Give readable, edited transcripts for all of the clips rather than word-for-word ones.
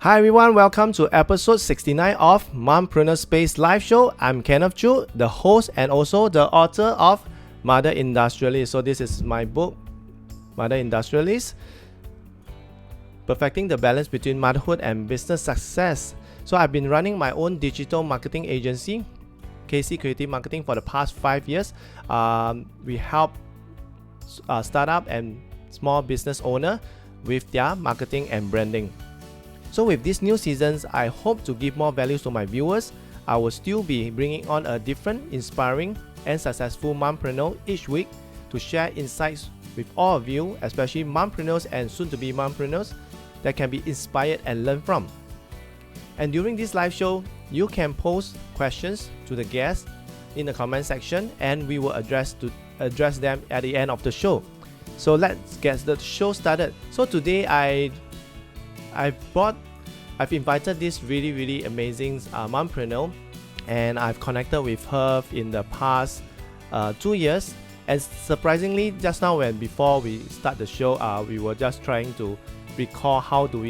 Hi everyone, welcome to episode 69 of Mompreneur Space live show. I'm Kenneth Choo, the host and also the author of Mother Industrialist. So this is my book, Mother Industrialist, Perfecting the Balance Between Motherhood and Business Success. So I've been running my own digital marketing agency, KC Creative Marketing, for the past 5 years. We help startup and small business owner with their marketing and branding. So with these new seasons, I hope to give more value to my viewers. I will still be bringing on a different, inspiring and successful mompreneur each week to share insights with all of you, especially mompreneurs and soon-to-be mompreneurs, that can be inspired and learn from. And during this live show, you can post questions to the guests in the comment section and we will address them at the end of the show. So let's get the show started. So today I've invited this really amazing mompreneur, and I've connected with her in the past 2 years. And surprisingly, just now before we start the show, we were just trying to recall how did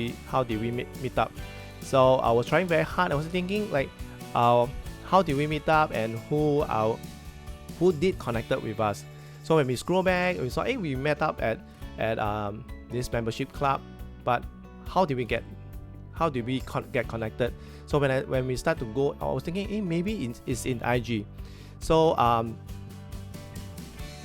we meet up. So I was trying very hard. I was thinking like, how did we meet up and who did connected with us. So when we scroll back, we saw, hey, we met up at this membership club, but how did we get connected? So when we start to go, I was thinking, hey, maybe it's in IG. So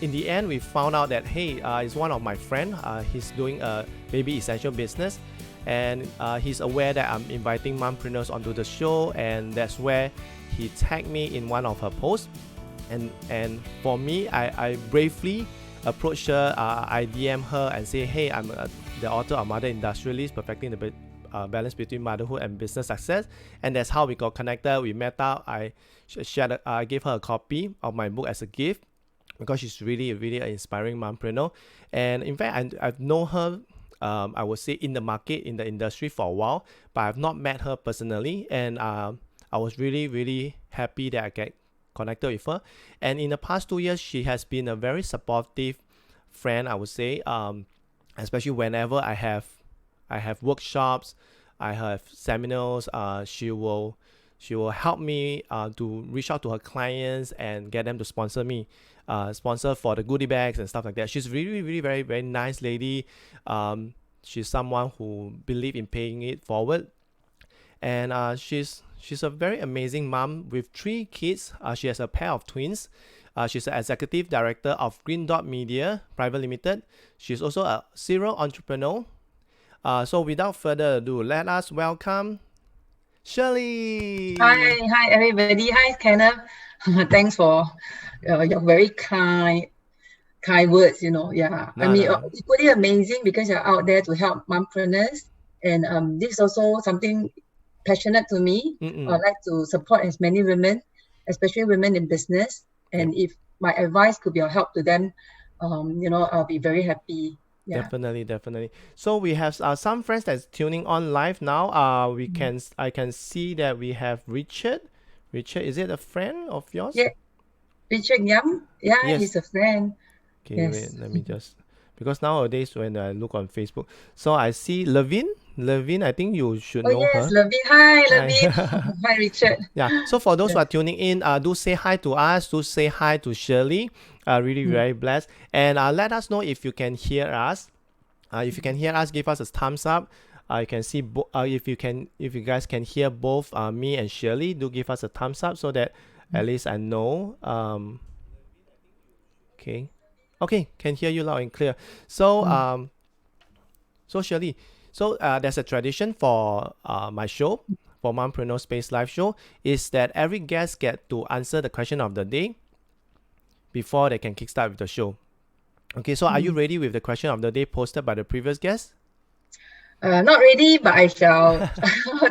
in the end, we found out that, hey, it's one of my friend. He's doing a baby essential business, and he's aware that I'm inviting mompreneurs onto the show, and that's where he tagged me in one of her posts. And for me, I bravely approached her. I DM her and say, hey, I'm the author of Mother Industrialist, Perfecting the Balance Between Motherhood and Business Success. And that's how we got connected. We met up. I gave her a copy of my book as a gift because she's really an inspiring mompreneur. And in fact, I've known her, I would say, in the market, in the industry for a while, but I've not met her personally. And I was really happy that I get connected with her. And in the past 2 years, she has been a very supportive friend, I would say, especially whenever I have workshops, I have seminars. She will help me to reach out to her clients and get them to sponsor me, sponsor for the goodie bags and stuff like that. She's really very nice lady. She's someone who believes in paying it forward, and she's a very amazing mom with 3 kids. She has a pair of twins. She's an executive director of Greendot Media Pte Ltd. She's also a serial entrepreneur. So without further ado, let us welcome Shirli. Hi everybody. Hi Kenneth. Thanks for your very kind words. Equally amazing because you're out there to help mompreneurs, and this is also something passionate to me. I'd like to support as many women, especially women in business. And if my advice could be of help to them, I'll be very happy. Yeah. Definitely. So we have some friends that's tuning on live now. I can see that we have Richard. Richard, is it a friend of yours? Yeah, Richard Yam. Yeah, yes. He's a friend. Okay, yes. Wait, let me just, because nowadays when I look on Facebook, so I see Levine, I think you should know her. Yes, Levine. Hi, Levine. Hi, Richard. Yeah. So for those who are tuning in, do say hi to us. Do say hi to Shirley. Really very blessed. And let us know if you can hear us. If you can hear us, give us a thumbs up. You can see if you guys can hear both me and Shirley, do give us a thumbs up so that at least I know. Okay, can hear you loud and clear. So so Shirley, so there's a tradition for my show, for Mompreneur Space live show, is that every guest get to answer the question of the day before they can kickstart with the show. Okay, so are you ready with the question of the day posted by the previous guest? Not ready, but I shall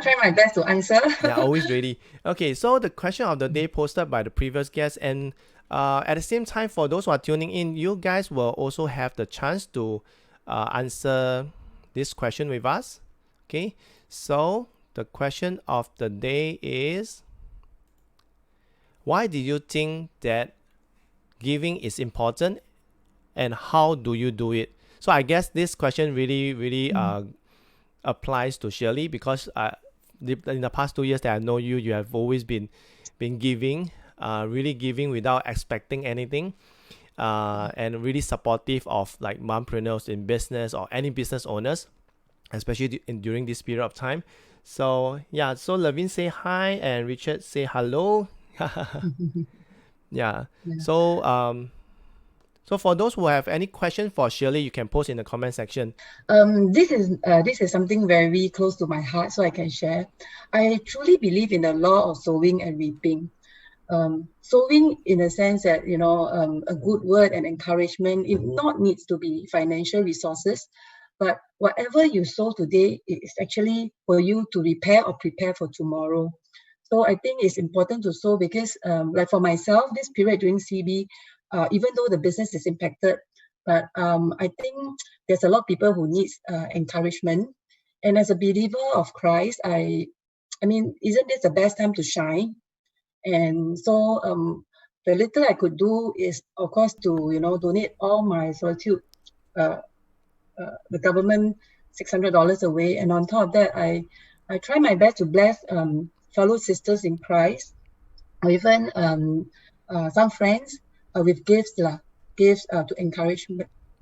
try my best to answer. Yeah, always ready. Okay, so the question of the day posted by the previous guest, and at the same time, for those who are tuning in, you guys will also have the chance to answer this question with us. Okay, so the question of the day is, why do you think that giving is important, and how do you do it? So I guess this question really applies to Shirley, because in the past 2 years that I know you, you have always been giving, really giving without expecting anything, and really supportive of like mompreneurs in business or any business owners, especially during this period of time. So yeah, so Levine say hi and Richard say hello. Yeah. Yeah. So for those who have any questions for Shirley, you can post in the comment section. This is something very close to my heart, so I can share. I truly believe in the law of sowing and reaping. Sowing in a sense that, a good word and encouragement, it not needs to be financial resources, but whatever you sow today is actually for you to repair or prepare for tomorrow. So I think it's important to sow because, like for myself, this period during CB, even though the business is impacted, but I think there's a lot of people who needs encouragement. And as a believer of Christ, I mean, isn't this the best time to shine? And so the little I could do is, of course, to donate all my solitude, the government $600 away, and on top of that, I try my best to bless fellow sisters in Christ, or even some friends with gifts to encourage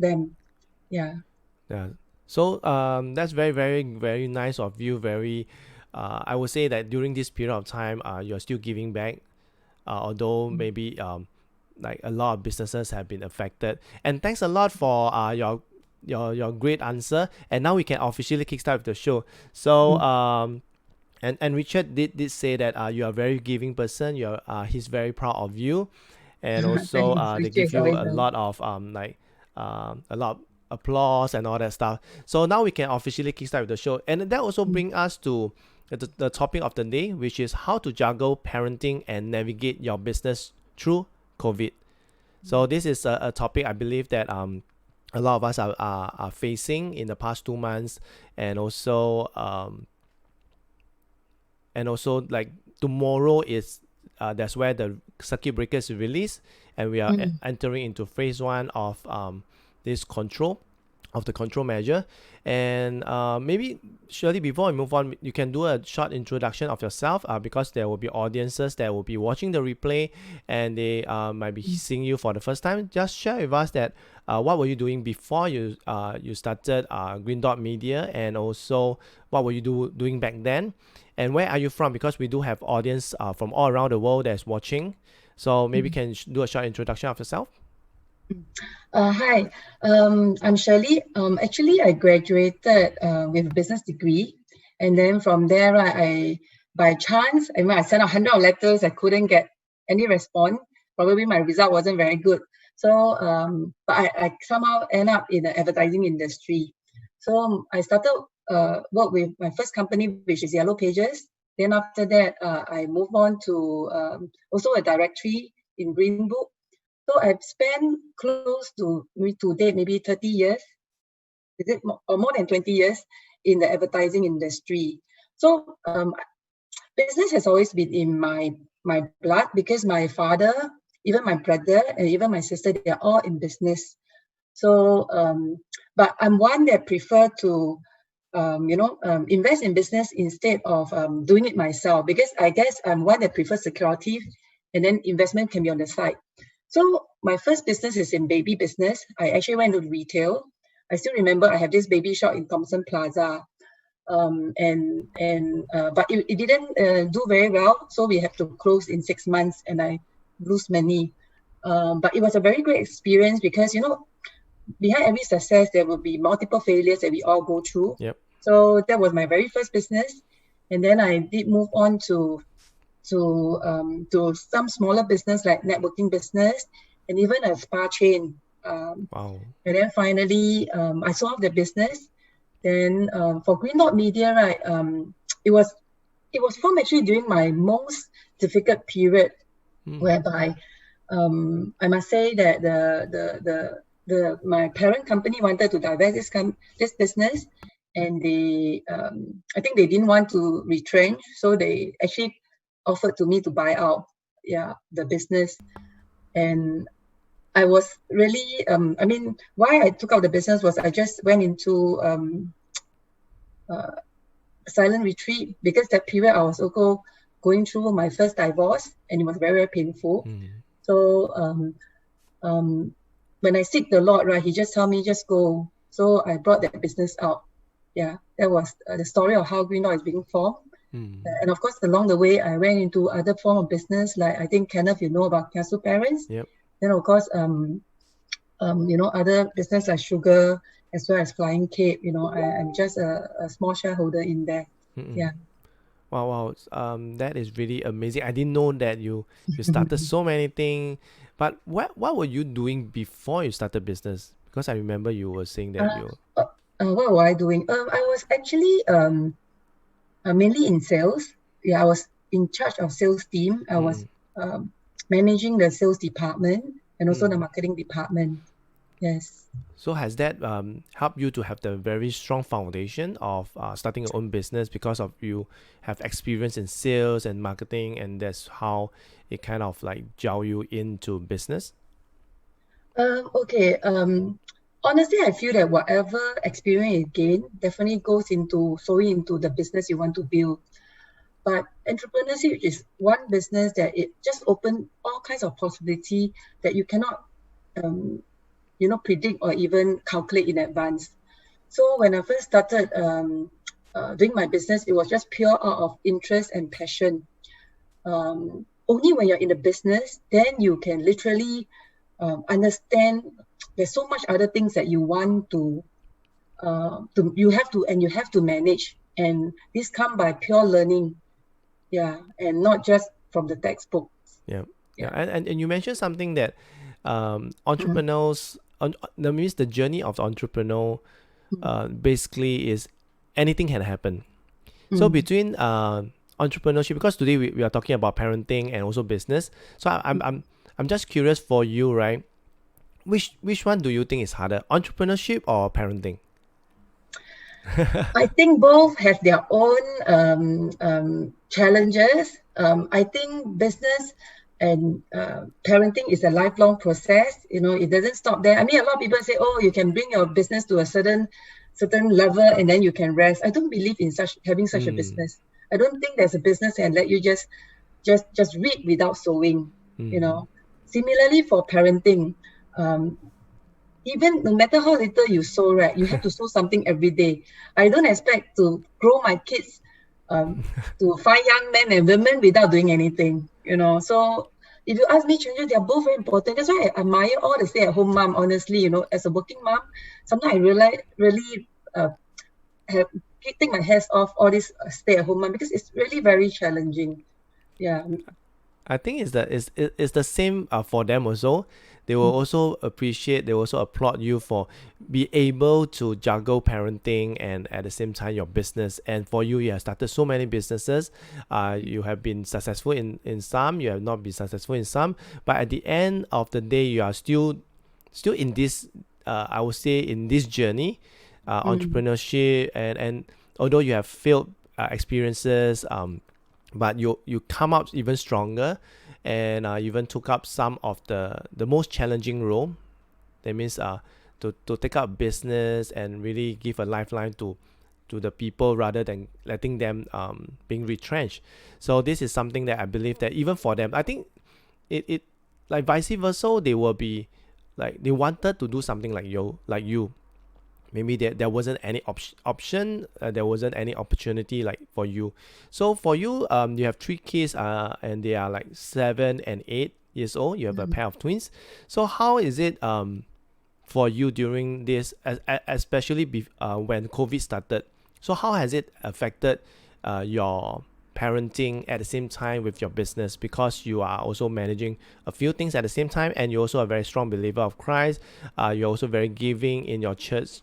them. Yeah. So that's very, very, very nice of you. Very, I would say that during this period of time, you're still giving back, although maybe like a lot of businesses have been affected. And thanks a lot for your great answer. And now we can officially kickstart with the show. So and Richard did say that you are a very giving person. He's very proud of you, and also they give you a lot of a lot of applause and all that stuff. So now we can officially kickstart with the show, and that also brings us to the topic of the day, which is how to juggle parenting and navigate your business through COVID. So this is a topic I believe that a lot of us are facing in the past 2 months, and also like tomorrow is that's where the circuit breaker is released, and we are entering into phase 1 of this control measure. And maybe Shirley, before we move on, you can do a short introduction of yourself, because there will be audiences that will be watching the replay, and they might be seeing you for the first time. Just share with us that what were you doing before you started Greendot Media, and also what were you doing back then, and where are you from, because we do have audience from all around the world that's watching. So maybe you can do a short introduction of yourself. Hi, I'm Shirli. Actually, I graduated with a business degree, and then from there, by chance, I sent 100 letters. I couldn't get any response. Probably my result wasn't very good. So, but I somehow end up in the advertising industry. So I started work with my first company, which is Yellow Pages. Then after that, I moved on to also a directory in Greenbook. So I've spent close to date maybe 30 years, or more than 20 years in the advertising industry. So business has always been in my blood, because my father, even my brother, and even my sister, they are all in business. So, but I'm one that prefer to, invest in business instead of doing it myself, because I guess I'm one that prefers security, and then investment can be on the side. So my first business is in baby business. I actually went to retail. I still remember I have this baby shop in Thomson Plaza, but it didn't do very well. So we have to close in 6 months, and I lose money. But it was a very great experience, because behind every success there will be multiple failures that we all go through. Yep. So that was my very first business, and then I did move on to some smaller business like networking business, and even a spa chain. Wow. And then finally, I sold off the business. Then for Greendot Media, right, it was formed actually during my most difficult period, whereby I must say that my parent company wanted to divest this business, and they I think they didn't want to retrench, so they actually offered to me to buy out the business. And I was really why I took out the business was I just went into silent retreat, because that period I was also going through my first divorce, and it was very, very painful. So when I seek the Lord, right, He just told me, just go. So I brought that business out. Yeah, that was the story of how Greendot is being formed. And of course, along the way, I went into other form of business, like I think Kenneth, you know about Kiasu Parents. Yep. Then of course, other business like SHUGA, as well as Flying Cape. I'm just a small shareholder in there. Yeah. Wow, that is really amazing. I didn't know that you started so many things. But what were you doing before you started business? Because I remember you were saying that you. What were I doing? I was actually mainly in sales. Yeah, I was in charge of sales team. I was managing the sales department and also the marketing department. Yes. So has that helped you to have the very strong foundation of starting your own business because of you have experience in sales and marketing, and that's how it kind of like gel you into business? Okay. Honestly, I feel that whatever experience you gain definitely goes into sowing into the business you want to build. But entrepreneurship is one business that it just opens all kinds of possibility that you cannot predict or even calculate in advance. So when I first started doing my business, it was just pure out of interest and passion. Only when you're in the business, then you can literally understand there's so much other things that you want you have to manage, and this come by pure learning, and not just from the textbook. Yeah. And you mentioned something that entrepreneurs, that means the journey of the entrepreneur basically is anything can happen. So between entrepreneurship, because today we are talking about parenting and also business. So I'm just curious for you, right? Which one do you think is harder, entrepreneurship or parenting? I think both have their own challenges. I think business and parenting is a lifelong process. It doesn't stop there. I mean, a lot of people say, "Oh, you can bring your business to a certain level and then you can rest." I don't believe in having such a business. I don't think there's a business and let you just reap without sowing. Similarly for parenting, even no matter how little you sow, right, you have to sow something every day. I don't expect to grow my kids to 5 young men and women without doing anything. So if you ask me, changes, they are both very important. That's why I admire all the stay-at-home mom. Honestly, as a working mom, sometimes I really take my hands off all this stay-at-home mom, because it's really very challenging. Yeah. I think it's the same for them also. They will also appreciate, they will also applaud you for be able to juggle parenting and at the same time your business. And for you, you have started so many businesses. You have been successful in some, you have not been successful in some. But at the end of the day, you are still in this, I would say, in this journey, entrepreneurship. And although you have failed experiences, but you come out even stronger, and even took up some of the most challenging role. That means to take up business and really give a lifeline to the people rather than letting them being retrenched. So this is something that I believe that even for them, I think it like vice versa, they will be like they wanted to do something like you. Maybe there wasn't any option, there wasn't any opportunity like for you. So for you, you have 3 kids, and they are like 7 and 8 years old. You have a pair of twins. So how is it for you during this, especially when COVID started? So how has it affected your parenting at the same time with your business, because you are also managing a few things at the same time, and you're also a very strong believer of Christ. You're also very giving in your church.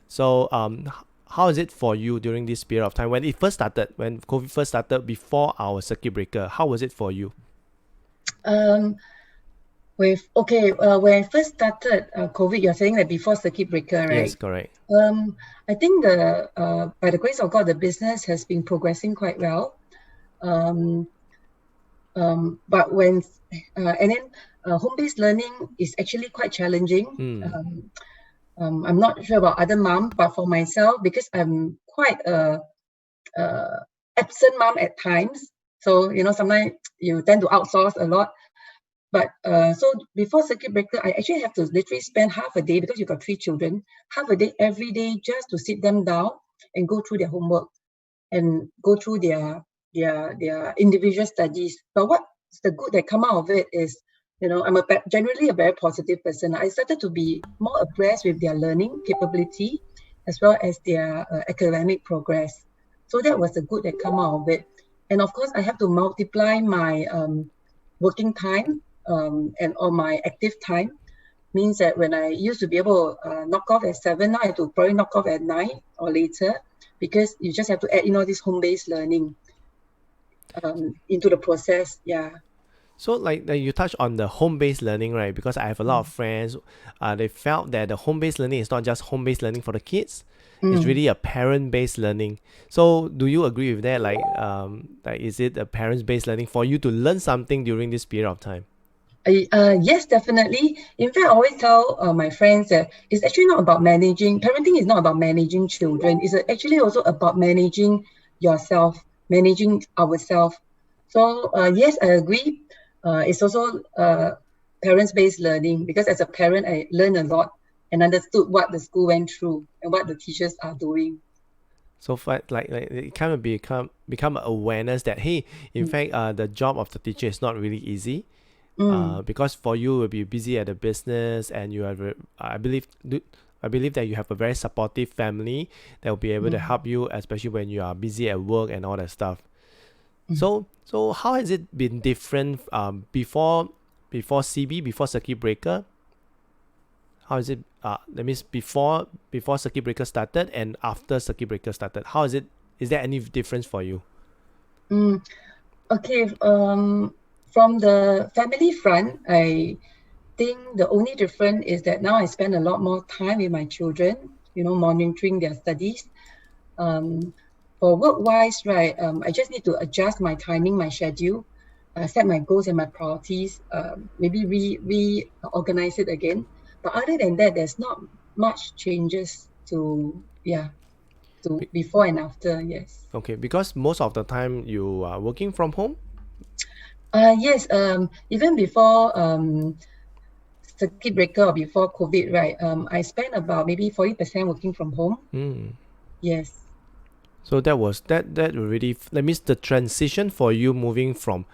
So how is it for you during this period of time when it first started, when COVID first started before our circuit breaker? How was it for you? When I first started COVID, you're saying that before circuit breaker, right? Yes, correct. I think by the grace of God, the business has been progressing quite well. But home-based learning is actually quite challenging. I'm not sure about other mom, but for myself, because I'm quite a absent mom at times. So, sometimes you tend to outsource a lot. But so before circuit breaker, I actually have to literally spend half a day, because you got 3 children, half a day every day just to sit them down and go through their homework and go through their individual studies. But what's the good that come out of it is, I'm generally a very positive person. I started to be more abreast with their learning capability as well as their academic progress. So that was the good that come out of it. And of course, I have to multiply my working time and all my active time. Means that when I used to be able to knock off at 7, now I have to probably knock off at 9 or later, because you just have to add in all this home-based learning into the process. Yeah. So like you touched on the home-based learning, right? Because I have a lot of friends, they felt that the home-based learning is not just home-based learning for the kids. It's really a parent-based learning. So do you agree with that? Like is it a parents-based learning for you to learn something during this period of time? Yes, definitely. In fact, I always tell my friends that it's actually not about managing. Parenting is not about managing children. It's actually also about managing yourself, managing ourselves. So yes, I agree. It's also parents-based learning, because as a parent, I learned a lot and understood what the school went through and what the teachers are doing. So for like it kind of become awareness that, hey, in fact, the job of the teacher is not really easy. Because for you will be busy at the business, and you have I believe that you have a very supportive family that will be able to help you, especially when you are busy at work and all that stuff. So how has it been different before CB, before circuit breaker? How is it that means before circuit breaker started and after circuit breaker started? How is it? Is there any difference for you? Okay. From the family front, I think the only difference is that now I spend a lot more time with my children, monitoring their studies. For work-wise, right, I just need to adjust my timing, my schedule, set my goals and my priorities, maybe reorganize it again. But other than that, there's not much changes to before and after. Yes. Okay, because most of the time you are working from home. Yes. Even before circuit breaker or before COVID, right? I spent about maybe 40% working from home. Yes. So that was that already. That means the transition for you moving from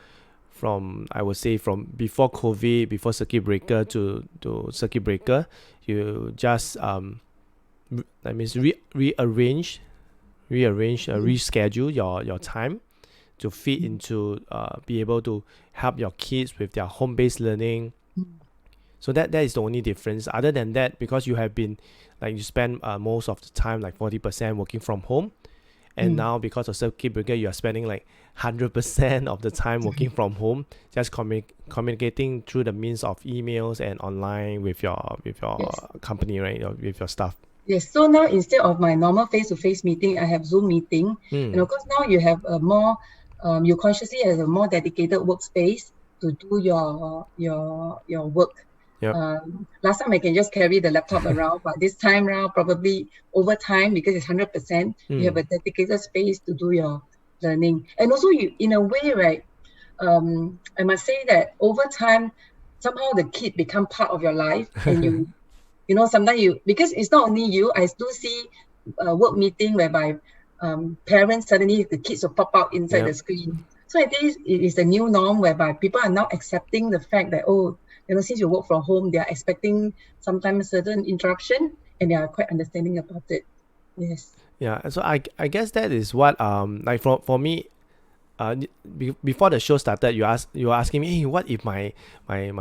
I would say from before COVID, before circuit breaker to circuit breaker, you just that means reschedule your time to fit into be able to help your kids with their home-based learning. So that is the only difference. Other than that, because you have been like you spend most of the time like 40% working from home, and now because of circuit breaker you are spending like 100% of the time working from home, just communicating through the means of emails and online with your Yes. company, right, or with your staff. Yes. So now instead of my normal face-to-face meeting, I have Zoom meeting. And of course, now you have a more, you consciously have a more dedicated workspace to do your work. Yep. Last time I can just carry the laptop around, but this time around, probably over time, because it's 100%, you have a dedicated space to do your learning. And also, you, in a way, right, I must say that over time, somehow the kid become part of your life, and sometimes because it's not only you, I still see a work meeting whereby parents, suddenly the kids will pop out inside the screen. So I think it is the new norm whereby people are now accepting the fact that, since you work from home, they are expecting sometimes certain interruption, and they are quite understanding about it. Yes. Yeah, so I guess that is what like for me, before the show started, you were asking me, hey, what if my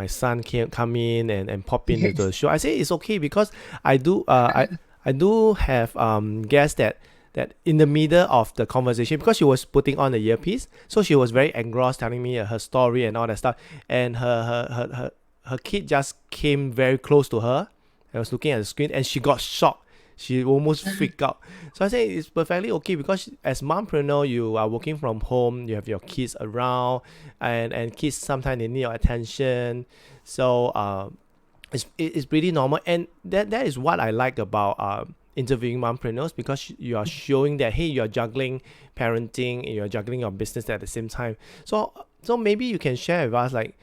son can come in and pop into the show? I say it's okay, because I do I do have guests that in the middle of the conversation, because she was putting on the earpiece, so she was very engrossed telling me her story and all that stuff, and her kid just came very close to her. I was looking at the screen and she got shocked. She almost freaked out. So I say it's perfectly okay, because as mompreneur, you are working from home, you have your kids around, and kids sometimes they need your attention. So it's pretty normal, and that is what I like about interviewing mompreneurs, because you are showing that, hey, you're juggling parenting and you're juggling your business at the same time. So maybe you can share with us, like,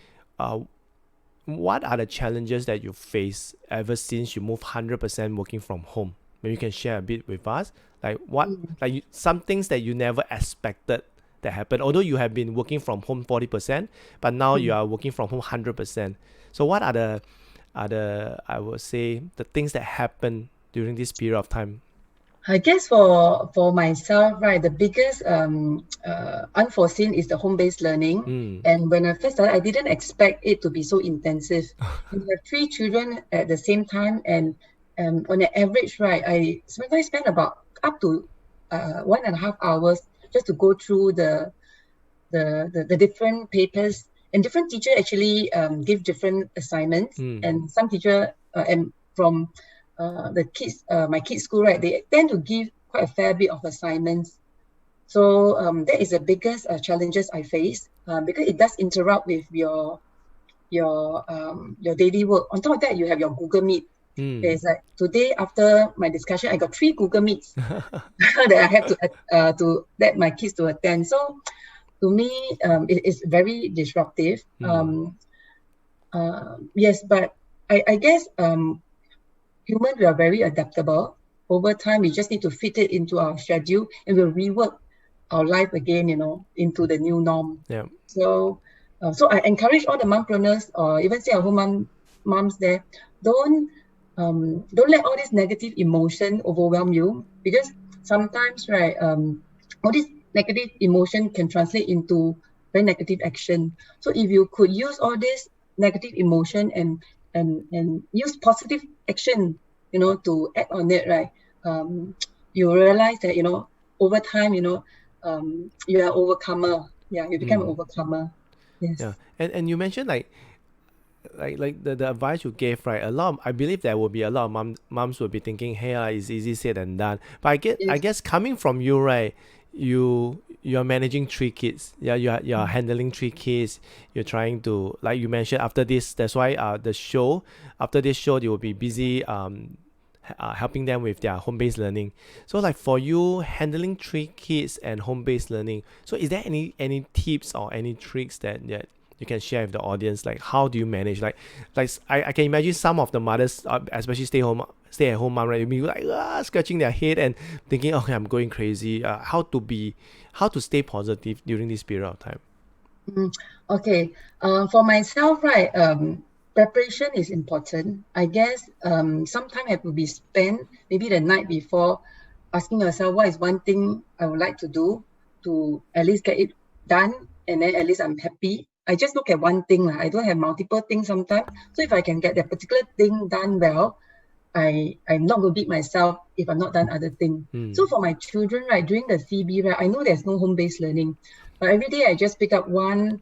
what are the challenges that you face ever since you moved 100% working from home? Maybe you can share a bit with us, like some things that you never expected that happened, although you have been working from home 40%, but now you are working from home 100%. So what are the I would say the things that happen during this period of time? I guess for myself, right, the biggest unforeseen is the home-based learning. And when I first started, I didn't expect it to be so intensive. We have 3 children at the same time, and on an average, right, I sometimes spend about up to 1.5 hours just to go through the different papers. And different teachers actually give different assignments, and some teacher and from the kids, my kids' school, right, they tend to give quite a fair bit of assignments. So that is the biggest challenges I face, because it does interrupt with your daily work. On top of that, you have your Google Meet. There's like today, after my discussion, I got 3 Google Meets that I had to let my kids to attend. So to me, it is very disruptive. Yes, but I guess humans, we are very adaptable. Over time, we just need to fit it into our schedule, and we'll rework our life again, into the new norm. Yeah. So I encourage all the mompreneurs, or even stay-at-home moms there, don't let all this negative emotion overwhelm you, because sometimes, right, all this negative emotion can translate into very negative action. So if you could use all this negative emotion and use positive action, to act on it, right? You realize that, over time, you are overcomer. Yeah, you become an overcomer. Yes. Yeah, and you mentioned like the advice you gave, right? I believe there will be a lot of moms will be thinking, hey, it's easy said than done. But I guess coming from you, right? You're managing 3 kids. Yeah, you're handling 3 kids. You're trying to, like you mentioned, after this, that's why after this show you will be busy helping them with their home-based learning. So like for you, handling 3 kids and home-based learning, so is there any tips or any tricks that you can share with the audience? Like, how do you manage? Like I can imagine some of the mothers, especially stay-at-home mom, right, will be like scratching their head and thinking, okay, I'm going crazy. How to stay positive during this period of time? Okay. For myself, right, preparation is important. I guess some time have to be spent, maybe the night before, asking yourself, what is one thing I would like to do to at least get it done, and then at least I'm happy. I just look at one thing. I don't have multiple things sometimes. So if I can get that particular thing done well, I'm not going to beat myself if I'm not done other things. So for my children, right, during the CB, right, I know there's no home-based learning, but every day I just pick up one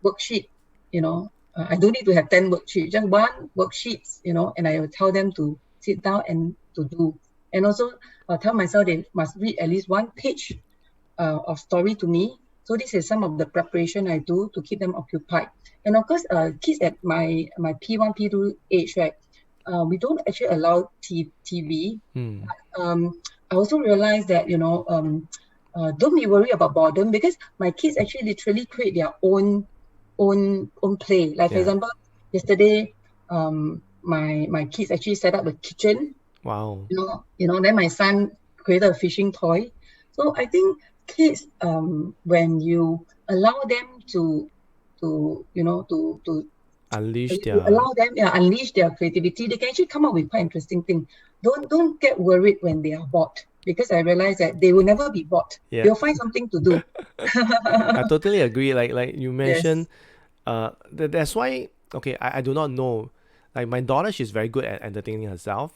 worksheet, I don't need to have 10 worksheets, just one worksheet, and I will tell them to sit down and to do. And also tell myself they must read at least 1 page of story to me. So this is some of the preparation I do to keep them occupied. And of course, kids at my P1, P2 age, right, we don't actually allow TV. I also realized that, don't be worried about boredom, because my kids actually literally create their own play. Like, for example, yesterday, my kids actually set up a kitchen. Wow. Then my son created a fishing toy. So I think kids, when you allow them to unleash their creativity, they can actually come up with quite interesting things. Don't get worried when they are bored, because I realize that they will never be bored. They'll find something to do. I totally agree. Like you mentioned, that's why. Okay, I do not know. Like my daughter, she's very good at entertaining herself.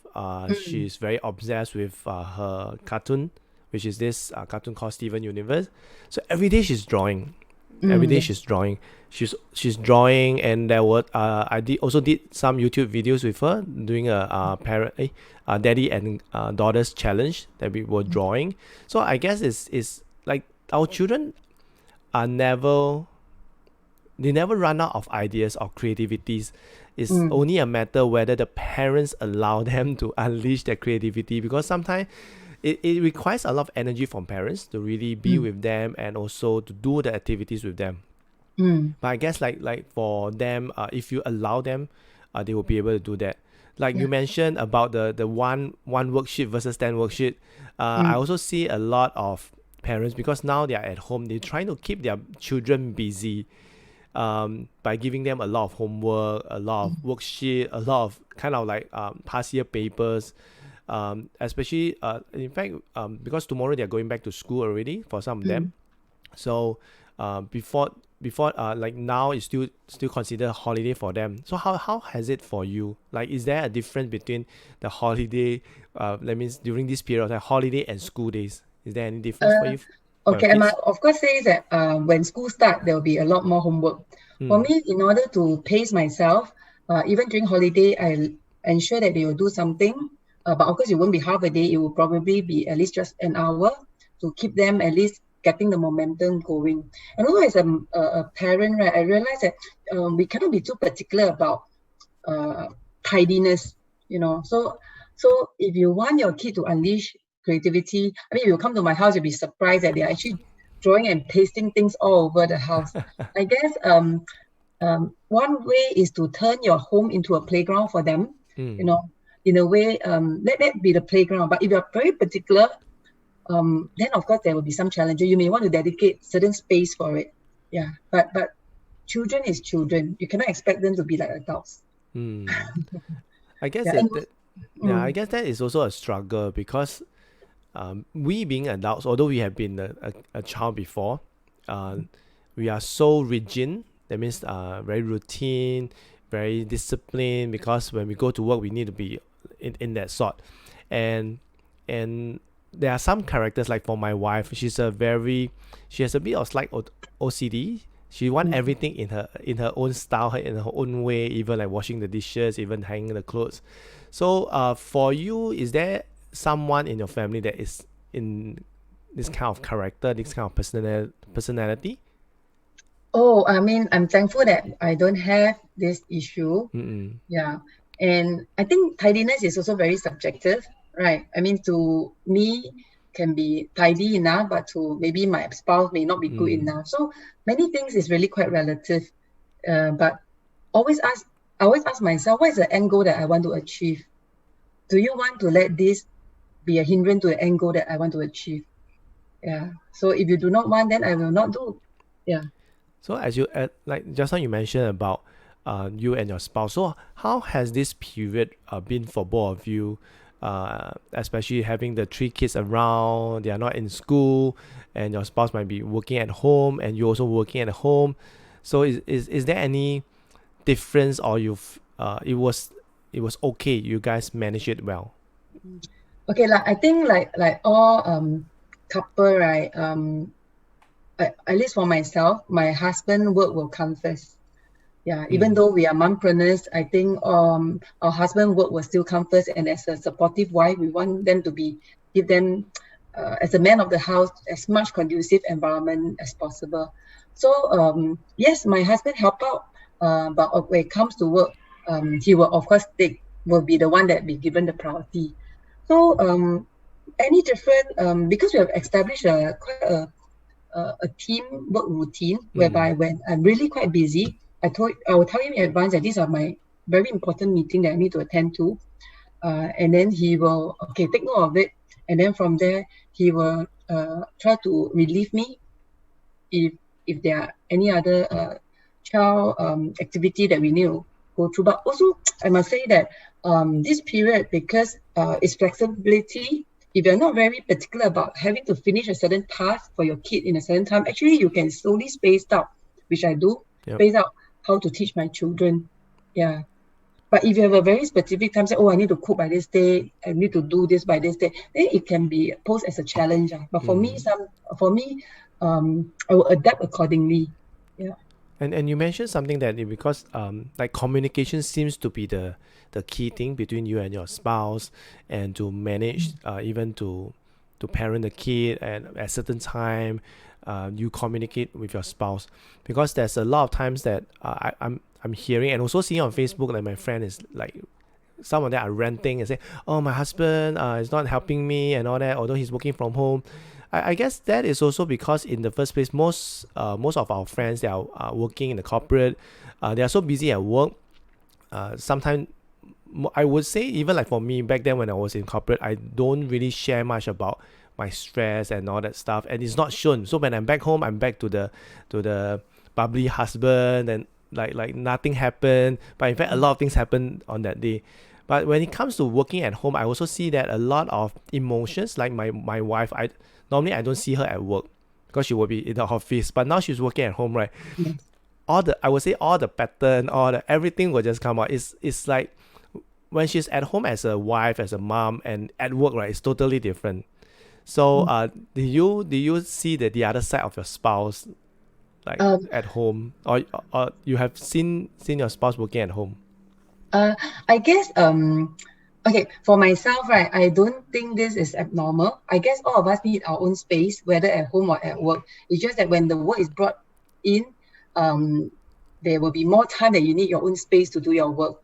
She's very obsessed with her cartoon, which is this cartoon called Steven Universe. So every day she's drawing. Every day she's drawing. She's drawing, and there were I also did some YouTube videos with her doing a daddy and daughters challenge that we were drawing. So I guess it's like our children are never run out of ideas or creativities. It's only a matter whether the parents allow them to unleash their creativity, because sometimes it requires a lot of energy from parents to really be with them and also to do the activities with them. But I guess like for them, if you allow them, they will be able to do that. Like you mentioned about the one worksheet versus 10 worksheet. I also see a lot of parents, because now they are at home, they're trying to keep their children busy by giving them a lot of homework, a lot of worksheet, a lot of kind of like past year papers, especially in fact because tomorrow they're going back to school already for some of them. So before like now it's still considered a holiday for them. So how has it for you? Like, is there a difference between the holiday that means during this period, like holiday and school days? Is there any difference for you? Okay, I might of course say that when school start, there will be a lot more homework. For me, in order to pace myself, even during holiday, I ensure that they will do something. But of course, it won't be half a day. It will probably be at least just an hour to keep them at least getting the momentum going. And also as a parent, right, I realize that we cannot be too particular about tidiness, you know. So if you want your kid to unleash creativity, I mean, if you come to my house, you'll be surprised that they're actually drawing and pasting things all over the house. I guess one way is to turn your home into a playground for them, you know, in a way, let that be the playground. But if you're very particular, then of course there will be some challenges. You may want to dedicate certain space for it. Yeah, but children is children. You cannot expect them to be like adults. I guess I guess that is also a struggle, because we being adults, although we have been a child before, we are so rigid. That means very routine, very disciplined, because when we go to work, we need to be in that sort. And there are some characters, like for my wife, she has a bit of slight OCD. She wants everything in her own style, in her own way, even like washing the dishes, even hanging the clothes. So for you, is there someone in your family that is in this kind of character, this kind of personality? Oh, I mean, I'm thankful that I don't have this issue. Yeah. And I think tidiness is also very subjective, right? I mean, to me, can be tidy enough, but to maybe my spouse may not be good enough. So many things is really quite relative. But I always ask myself, what is the end goal that I want to achieve? Do you want to let this be a hindrance to the end goal that I want to achieve? Yeah. So if you do not want, then I will not do. Yeah. So as you like just now you mentioned about you and your spouse. So how has this period been for both of you? Especially having the 3 kids around, they are not in school, and your spouse might be working at home, and you're also working at home. So is there any difference, or it was okay, you guys managed it well? Okay, like I think like all couple, right? At least for myself, my husband work will come first. Yeah, even though we are mompreneurs, I think our husband work will still come first. And as a supportive wife, we want them to give them, as a man of the house, as much conducive environment as possible. So yes, my husband help out, but when it comes to work, he will of course will be the one that be given the priority. So any different, because we have established quite a team work routine, whereby when I'm really quite busy, I will tell him in advance that these are my very important meeting that I need to attend to, and then he will take note of it, and then from there he will try to relieve me if there are any other child activity that we need to go through. But also I must say that this period, because it's flexibility, if you're not very particular about having to finish a certain task for your kid in a certain time, actually you can slowly space out, which I do. Space out how to teach my children. Yeah. But if you have a very specific time, say, I need to cook by this day, I need to do this by this day, then it can be posed as a challenge. But for me, I will adapt accordingly. Yeah. And you mentioned something that because like communication seems to be the key thing between you and your spouse, and to manage even to parent the kid, and at a certain time you communicate with your spouse, because there's a lot of times that I'm hearing and also seeing on Facebook, like my friend is like, some of them are ranting and say, "Oh, my husband is not helping me and all that, although he's working from home." I guess that is also because in the first place, most of our friends, they are working in the corporate, they are so busy at work. Sometimes I would say, even like for me back then when I was in corporate, I don't really share much about my stress and all that stuff, and it's not shown. So when I'm back home, I'm back to the bubbly husband, and like nothing happened. But in fact, a lot of things happened on that day. But when it comes to working at home, I also see that a lot of emotions, like my wife, I don't see her at work because she will be in the office. But now she's working at home, right? I would say all the pattern, everything will just come out. It's like when she's at home as a wife, as a mom, and at work, right, it's totally different. So do you see the other side of your spouse, like at home, or you have seen your spouse working at home? I guess okay, for myself, right, I don't think this is abnormal. I guess all of us need our own space, whether at home or at work. It's just that when the work is brought in, there will be more time that you need your own space to do your work.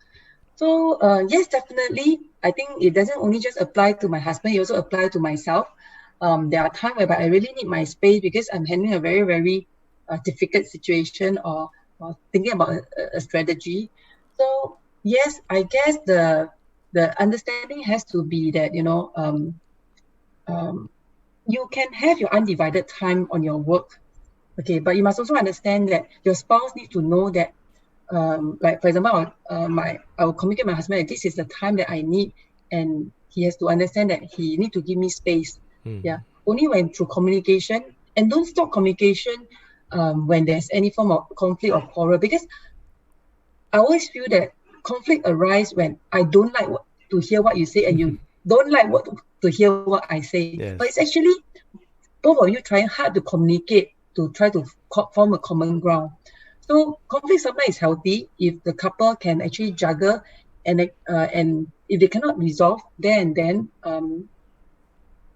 So yes, definitely. I think it doesn't only just apply to my husband, it also applies to myself. There are times whereby I really need my space because I'm handling a very, very difficult situation or thinking about a strategy. So yes, I guess the understanding has to be that, you can have your undivided time on your work, okay, but you must also understand that your spouse needs to know that, like for example, I will communicate with my husband that this is the time that I need, and he has to understand that he need to give me space. Yeah, only when through communication, and don't stop communication when there's any form of conflict or quarrel, because I always feel that conflict arises when I don't like to hear what you say, and you don't like to hear what I say. Yes. But it's actually both of you trying hard to communicate to try to form a common ground. So conflict sometimes is healthy if the couple can actually juggle, and if they cannot resolve there and then,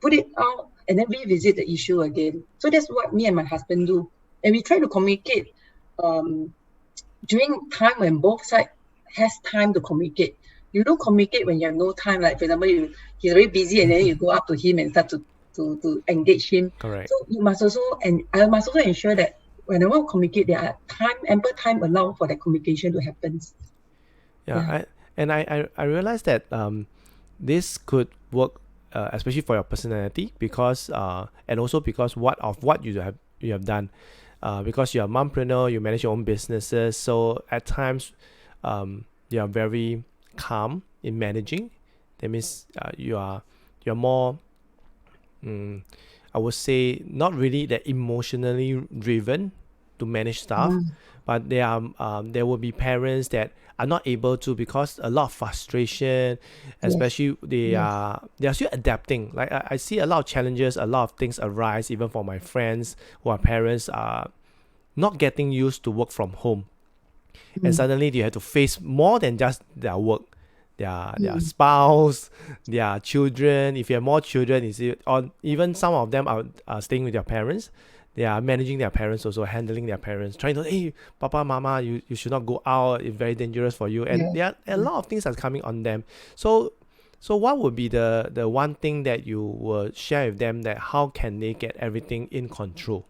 put it out and then revisit the issue again. So that's what me and my husband do, and we try to communicate during time when both sides has time to communicate. You don't communicate when you have no time. Like for example, he's very busy and then you go up to him and start to engage him. Correct. So you must also, and I must also ensure that when I want to communicate, there are ample time allowed for that communication to happen. Yeah. I realized that this could work, especially for your personality, because and also because what you have done, because you're a mompreneur, you manage your own businesses, so at times you are very calm in managing. That means you're more, I would say, not really that emotionally driven to manage stuff. But there will be parents that are not able to, because a lot of frustration, especially they are still adapting. Like I see a lot of challenges, a lot of things arise even for my friends who are parents, are not getting used to work from home. And suddenly you have to face more than just their work, their spouse, their children. If you have more children, or even some of them are staying with their parents, they are managing their parents, also handling their parents, trying to, hey, papa, mama, you should not go out, it's very dangerous for you. And there are a lot of things that's coming on them. So what would be the one thing that you will share with them, that how can they get everything in control?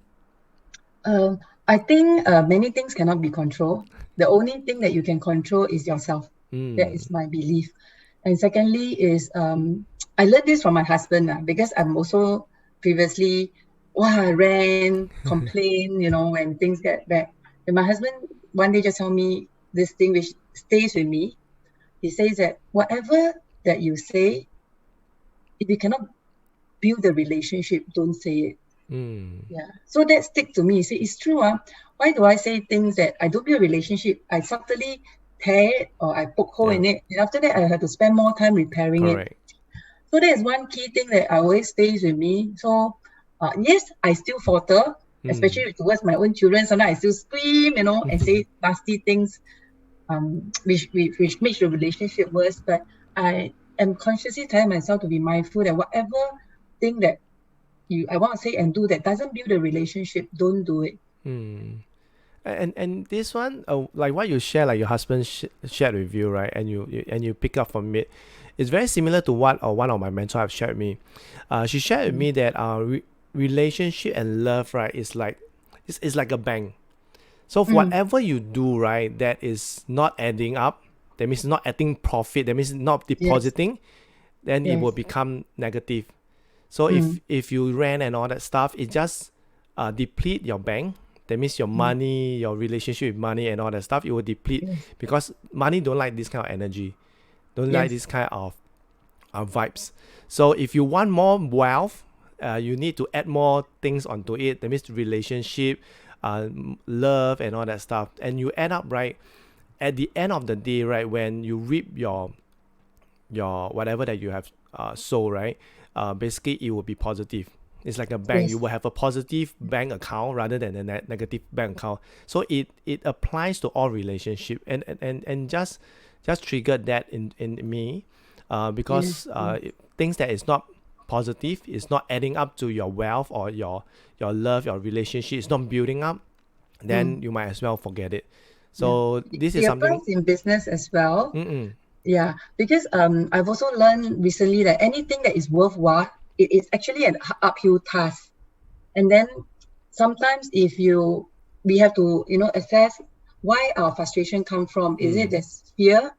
I think many things cannot be controlled. The only thing that you can control is yourself. That is my belief. And secondly is, I learned this from my husband, because I'm also previously, ran, complain, when things get bad. And my husband one day just told me this thing which stays with me. He says that whatever that you say, if you cannot build the relationship, don't say it. Yeah. So that stick to me. See, it's true. Why do I say things that I don't build a relationship? I subtly tear it or I poke hole in it, and after that I have to spend more time repairing it. So that is one key thing that always stays with me. So yes, I still falter, especially towards my own children. Sometimes I still scream, and say nasty things, which makes the relationship worse. But I am consciously telling myself to be mindful that whatever thing that I want to say and do that doesn't build a relationship, don't do it. And this one, like what you share, like your husband shared with you, right? And you pick up from it. It's very similar to what one of my mentors have shared with me. She shared with me that relationship and love, right, is like it's like a bank. So for whatever you do, right, that is not adding up, that means not adding profit, that means not depositing, then it will become negative. So if you rent and all that stuff, it just deplete your bank. That means your money, your relationship with money and all that stuff, it will deplete because money don't like this kind of energy, don't like this kind of vibes. So if you want more wealth, you need to add more things onto it. That means relationship, love and all that stuff. And you end up, right, at the end of the day, right, when you reap your whatever that you have sold, right, basically it will be positive. It's like a bank. You will have a positive bank account rather than a negative bank account. So it applies to all relationship and just triggered that in me, because things that is not positive, is not adding up to your wealth or your love, your relationship, is not building up, then you might as well forget it. So this is something in business as well. Yeah, because I've also learned recently that anything that is worthwhile, it is actually an uphill task. And then sometimes we have to, assess why our frustration come from. Is it there's fear,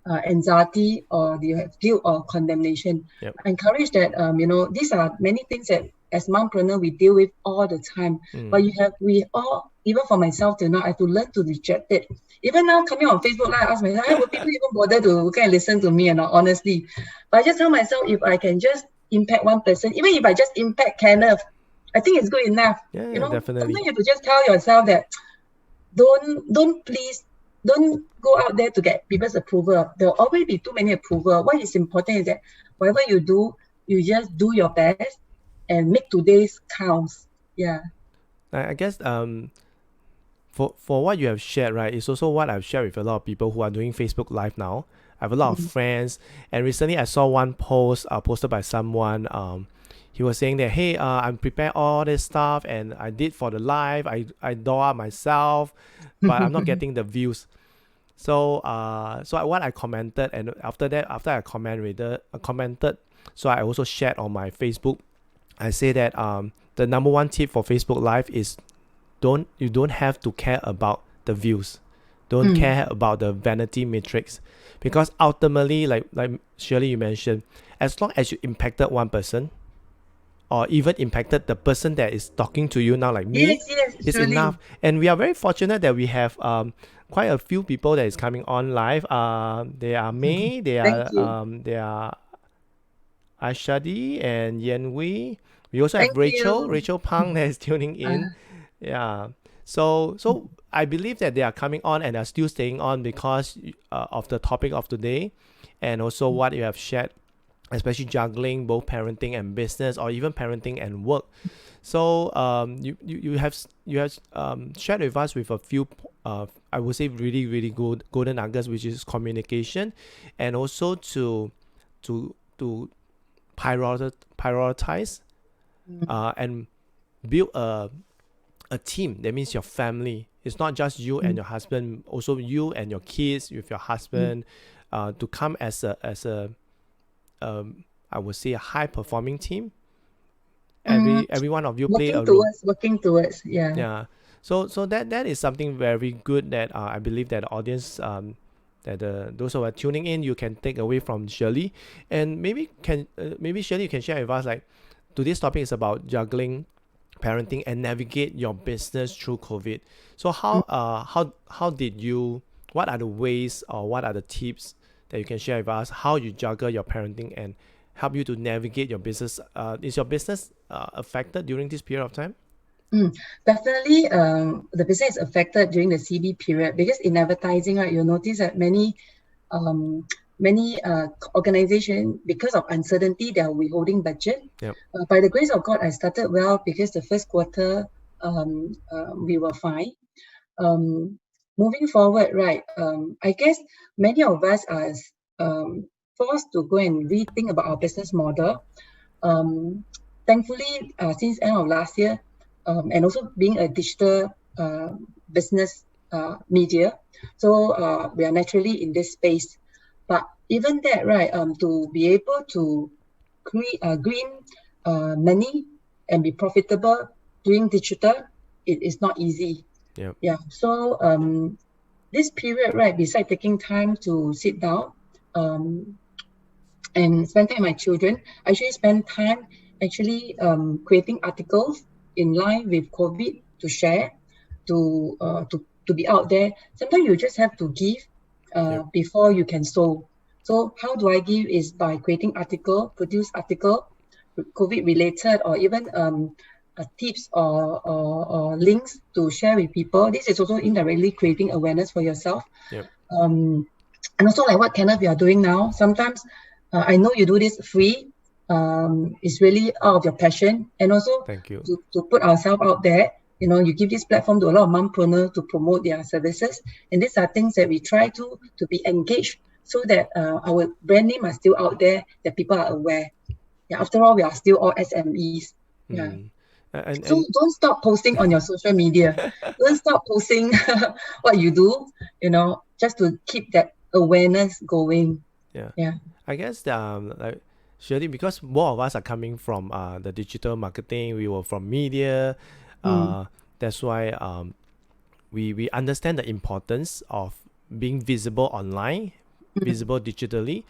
anxiety, or do you have guilt or condemnation? I encourage that, these are many things that as mompreneur we deal with all the time. But we all, even for myself till now, I have to learn to reject it. Even now coming on Facebook Live, I ask myself, will people even bother to kind of listen to me or not, honestly? But I just tell myself, if I can just impact one person, even if I just impact Kenneth, I think it's good enough. Definitely. Sometimes you have to just tell yourself that don't go out there to get people's approval. There will always be too many approval. What is important is that whatever you do, you just do your best and make today's counts. I guess for what you have shared, right, it's also what I've shared with a lot of people who are doing Facebook Live now. I have a lot of friends, and recently I saw one post posted by someone. He was saying that, hey, I'm preparing all this stuff and I did for the live. I doll up myself, but I'm not getting the views. So what I commented, and after I commented, so I also shared on my Facebook. I say that the number one tip for Facebook Live is you don't have to care about the views. Don't care about the vanity metrics, because ultimately, like Shirley, you mentioned, as long as you impacted one person, or even impacted the person that is talking to you now, like me, it's enough. And we are very fortunate that we have quite a few people that is coming on live. They are May, they are Ashadi and Yen Wei. We also have Rachel Pang that is tuning in. So I believe that they are coming on and are still staying on because of the topic of today, and also what you have shared, especially juggling both parenting and business, or even parenting and work. So you have shared with us with a few I would say really, really good golden nuggets, which is communication, and also to prioritize and build a team. That means your family. It's not just you and your husband, also you and your kids with your husband, to come as a I would say a high performing team. Every one of you play a role. Working towards. So that is something very good that I believe that the audience, that those who are tuning in, you can take away from Shirley. And maybe Shirley, you can share with us, like, today's topic is about juggling parenting and navigate your business through COVID. So how did you, what are the ways or what are the tips that you can share with us, how you juggle your parenting and help you to navigate your business? Is your business affected during this period of time? Definitely, the business is affected during the CB period, because in advertising, right, you'll notice that many organizations, because of uncertainty, they are withholding budget. By the grace of God, I started well, because the first quarter we were fine. Moving forward, right, I guess many of us are forced to go and rethink about our business model. Thankfully, since end of last year, and also being a digital business media. So we are naturally in this space. But even that, right, to be able to green money and be profitable doing digital, it is not easy. Yep. Yeah. So this period, right, besides taking time to sit down and spend time with my children, I actually spend time creating articles in line with COVID to share, to be out there. Sometimes you just have to give before you can sow. So how do I give is by creating produce article, COVID related, or even tips or links to share with people. This is also indirectly creating awareness for yourself. Yep. And also like what Kenneth you are doing now. Sometimes I know you do this free. It's really out of your passion, and also Thank you. to put ourselves out there. You give this platform to a lot of mompreneurs to promote their services, and these are things that we try to be engaged, so that our brand name are still out there, that people are aware. Yeah, after all, we are still all SMEs. Yeah. So don't stop posting on your social media. Don't stop posting what you do, just to keep that awareness going. Yeah. I guess like Shirley, because more of us are coming from the digital marketing, we were from media. That's why we understand the importance of being visible online, visible digitally,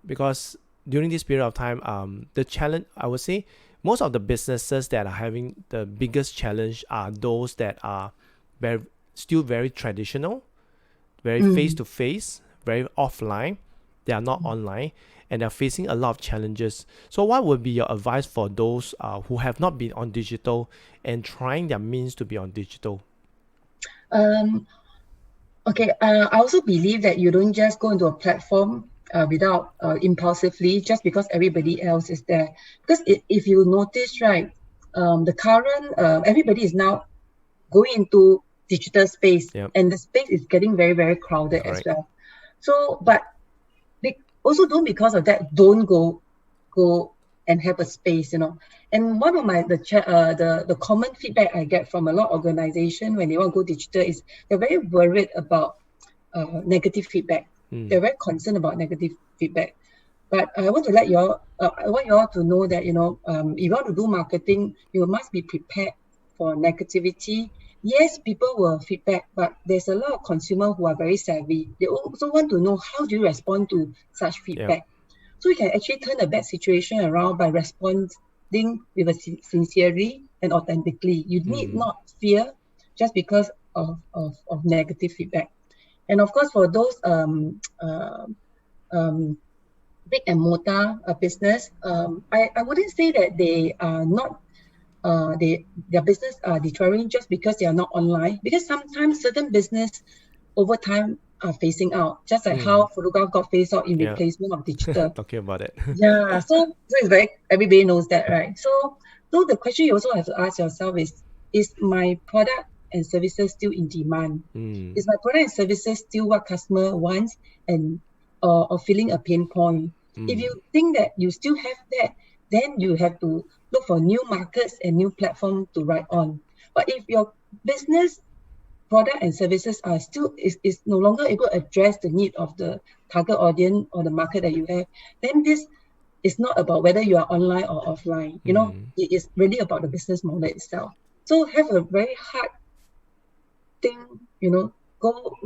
because during this period of time, the challenge, I would say, most of the businesses that are having the biggest challenge are those that are still very traditional, very face-to-face, very offline. They are not online, and they're facing a lot of challenges. So what would be your advice for those who have not been on digital and trying their means to be on digital? Okay, I also believe that you don't just go into a platform without impulsively, just because everybody else is there. Because if you notice, right, the current everybody is now going into digital space, and the space is getting very, very crowded as well. So, but also don't, because of that, don't go and have a space, And one of the common feedback I get from a lot of organizations when they want to go digital is they're very worried about negative feedback. They're very concerned about negative feedback. But I want to I want you all to know that, if you want to do marketing, you must be prepared for negativity. Yes, people will feedback, but there's a lot of consumers who are very savvy. They also want to know, how do you respond to such feedback? So you can actually turn a bad situation around by responding with a sincerely and authentically. You need not fear just because of negative feedback. And of course, for those big and mortar business, I wouldn't say that they are not their business are deteriorating just because they are not online. Because sometimes certain business over time are phasing out, just like how photograph got phased out in replacement of digital. Talking about it. Yeah, so it's everybody knows that, right? So the question you also have to ask yourself is my product and services still in demand? Is my product and services still what customer wants or feeling a pain point? If you think that you still have that, then you have to look for new markets and new platform to ride on. But if your business product and services are still is no longer able to address the need of the target audience or the market that you have, then this is not about whether you are online or offline. It is really about the business model itself. So have a very hard thing, go,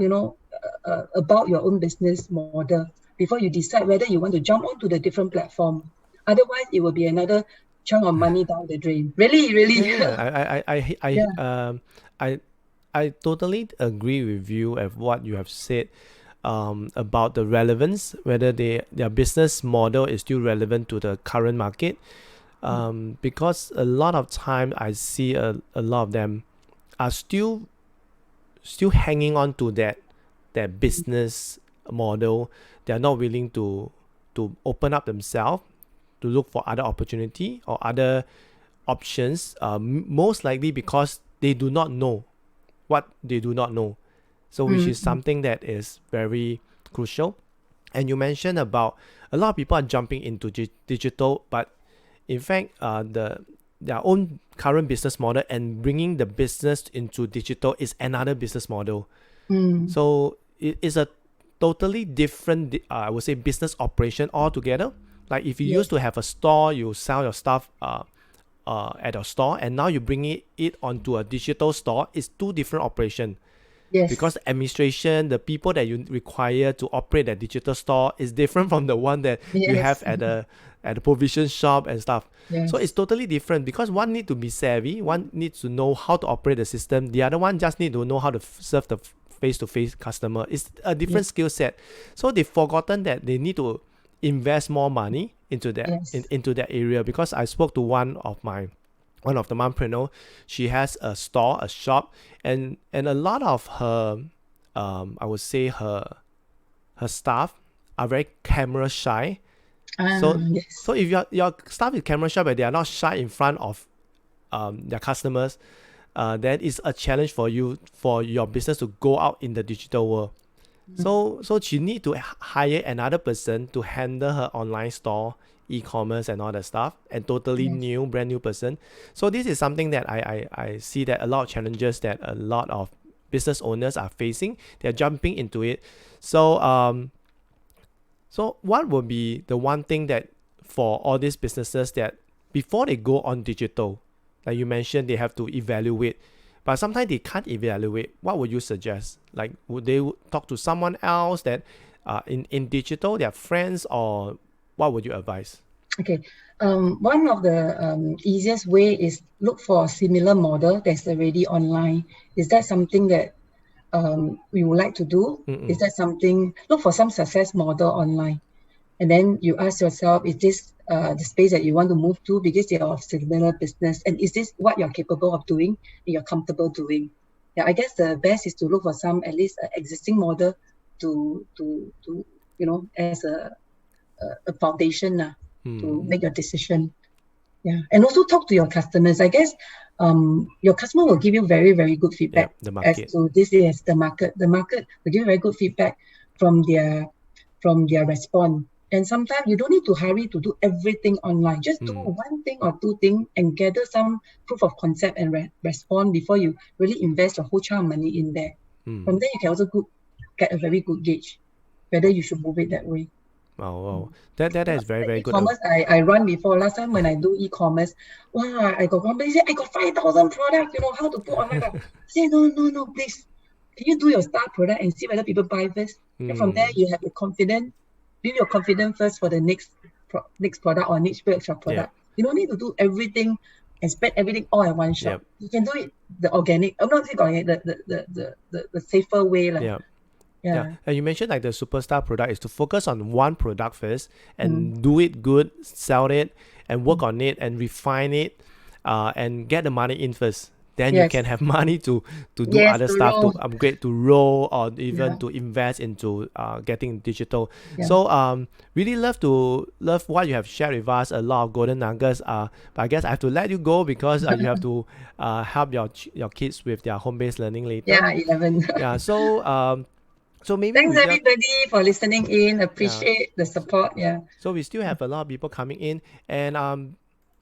about your own business model before you decide whether you want to jump onto the different platform. Otherwise, it will be another chunk of money down the drain. Really. I totally agree with you of what you have said about the relevance, whether their business model is still relevant to the current market. Because a lot of time I see a lot of them are still hanging on to that business model. They are not willing to open up themselves to look for other opportunity or other options, most likely because they do not know what they do not know. So which is something that is very crucial. And you mentioned about a lot of people are jumping into digital, but in fact the their own current business model and bringing the business into digital is another business model. So it is a totally different, I would say, business operation altogether. Like if you used to have a store, you sell your stuff at your store, and now you bring it onto a digital store, it's two different operations. Yes. Because the administration, the people that you require to operate that digital store is different from the one that you have at the provision shop and stuff. Yes. So it's totally different because one need to be savvy, one needs to know how to operate the system, the other one just need to know how to serve the face-to-face customer. It's a different skill set. So they've forgotten that they need to invest more money into that into that area. Because I spoke to one of the mompreneur. She has a store, a shop, and a lot of her I would say her staff are very camera shy. So if your staff is camera shy but they are not shy in front of their customers, that is a challenge for you, for your business to go out in the digital world. So she need to hire another person to handle her online store, e-commerce and all that stuff, and totally brand new person. So this is something that I see that a lot of challenges that a lot of business owners are facing. They're jumping into it. So so what would be the one thing that for all these businesses that before they go on digital, like you mentioned, they have to evaluate, but sometimes they can't evaluate. What would you suggest? Like, would they talk to someone else that in digital, their friends, or what would you advise? Okay. One of the easiest way is look for a similar model that's already online. Is that something that we would like to do? Is that something, look for some success model online. And then you ask yourself, is this the space that you want to move to because they are of similar business? And is this what you're capable of doing and you're comfortable doing? Yeah, I guess the best is to look for some, at least existing model to as a foundation to make your decision. Yeah, and also talk to your customers. I guess your customer will give you very, very good feedback as to this is the market. The market will give you very good feedback from their response. And sometimes you don't need to hurry to do everything online. Just do one thing or two things and gather some proof of concept and respond before you really invest your whole chunk of money in there. From there, you can also get a very good gauge whether you should move it that way. Wow. That is very, very good. E-commerce, I run before. Last time when I do e-commerce, wow, I got company say, I got 5,000 products, how to put online. I say, no, please. Can you do your start product and see whether people buy first? And from there, you have the confidence. Build your confidence first for the next product or next batch of product. You don't need to do everything and spend everything all at one shot. You can do it the organic. I'm not saying organic, the safer way. And you mentioned like the superstar product is to focus on one product first and do it good, sell it, and work on it and refine it, and get the money in first. Then you can have money to do other stuff, to upgrade, to roll, or even to invest into getting digital. So really love what you have shared with us, a lot of golden nuggets. But I guess I have to let you go because you have to help your kids with their home-based learning later. 11. So maybe thanks everybody for listening in. Appreciate the support. So we still have a lot of people coming in, and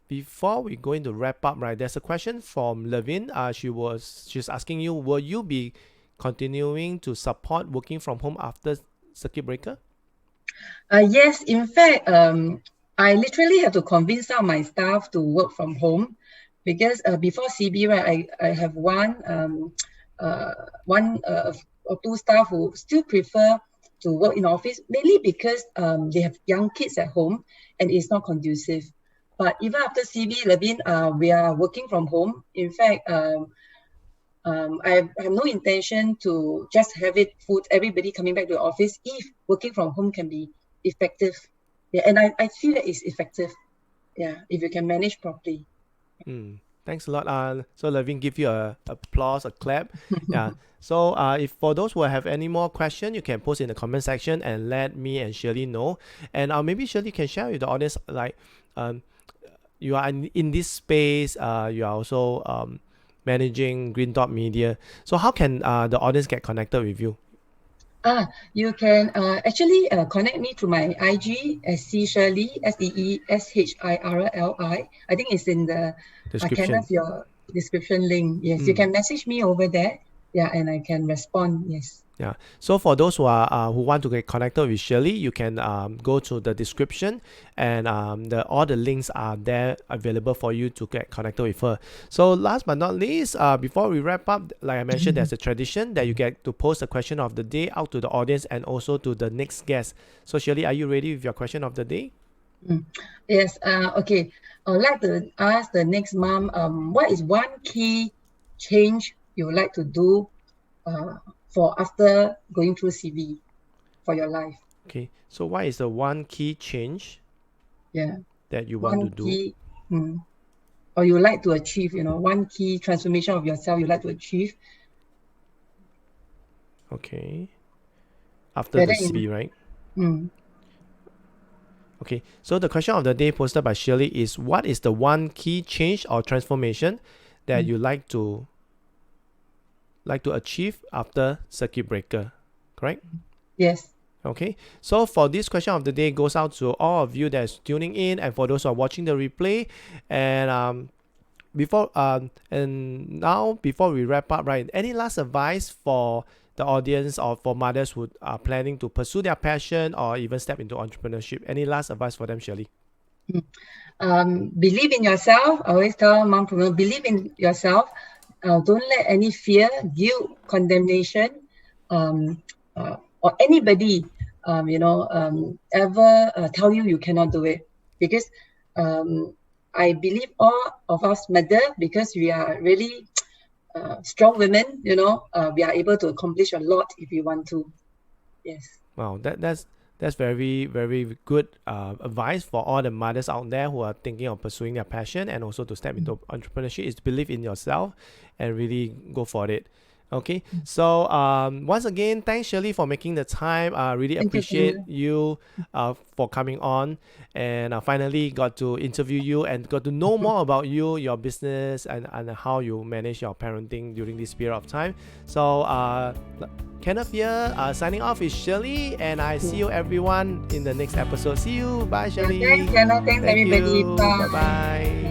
before we go into wrap up, right? There's a question from Levin. She's asking you, will you be continuing to support working from home after circuit breaker? Yes, in fact, I literally have to convince some of my staff to work from home because before CB, right, I have one or two staff who still prefer to work in office, mainly because they have young kids at home and it's not conducive. But even after CB, Levin, we are working from home. In fact, I have no intention to just have it put everybody coming back to the office if working from home can be effective. And I feel that it's effective. If you can manage properly. Thanks a lot. So Levin, give you a applause, a clap. So if for those who have any more questions, you can post in the comment section and let me and Shirli know. And maybe Shirli can share with the audience, like you are in this space. You are also managing Greendot Media. So how can the audience get connected with you? You can actually connect me to my IG as See Shir Li, SEESHIRLI. I think it's in the Description. Kenneth, your description link. Yes, you can message me over there. Yeah, and I can respond. Yes. Yeah. So for those who are who want to get connected with Shirley, you can go to the description, and all the links are there available for you to get connected with her. So last but not least, before we wrap up, like I mentioned, there's a tradition that you get to post a question of the day out to the audience and also to the next guest. So Shirley, are you ready with your question of the day? Yes. Okay. I would like to ask the next mom. What is one key change you would like to do for after going through CV for your life? Okay. So what is the one key change that you want to do? Or you like to achieve, one key transformation of yourself you like to achieve? Okay. After the CV, right? Okay, so the question of the day posted by Shirley is, what is the one key change or transformation that you like to achieve after circuit breaker, correct? Yes. Okay, so for this question of the day goes out to all of you that's tuning in, and for those who are watching the replay. And before we wrap up, right, any last advice for the audience or for mothers who are planning to pursue their passion or even step into entrepreneurship? Any last advice for them, Shirley? Believe in yourself. I always tell mompreneurs, believe in yourself. Don't let any fear, guilt, condemnation, or anybody, ever tell you cannot do it. Because I believe all of us mother, because we are really strong women, we are able to accomplish a lot if we want to. Yes. Wow, that's very, very good advice for all the mothers out there who are thinking of pursuing their passion and also to step into entrepreneurship, is to believe in yourself and really go for it. Okay, so once again, thanks Shirley for making the time. Really appreciate you for coming on, and finally got to interview you and got to know more about you, your business, and how you manage your parenting during this period of time. So Kenneth here, signing off is Shirley, and I see you everyone in the next episode. See you. Bye Shirley. Thanks Kenneth. Thanks everybody. Bye bye.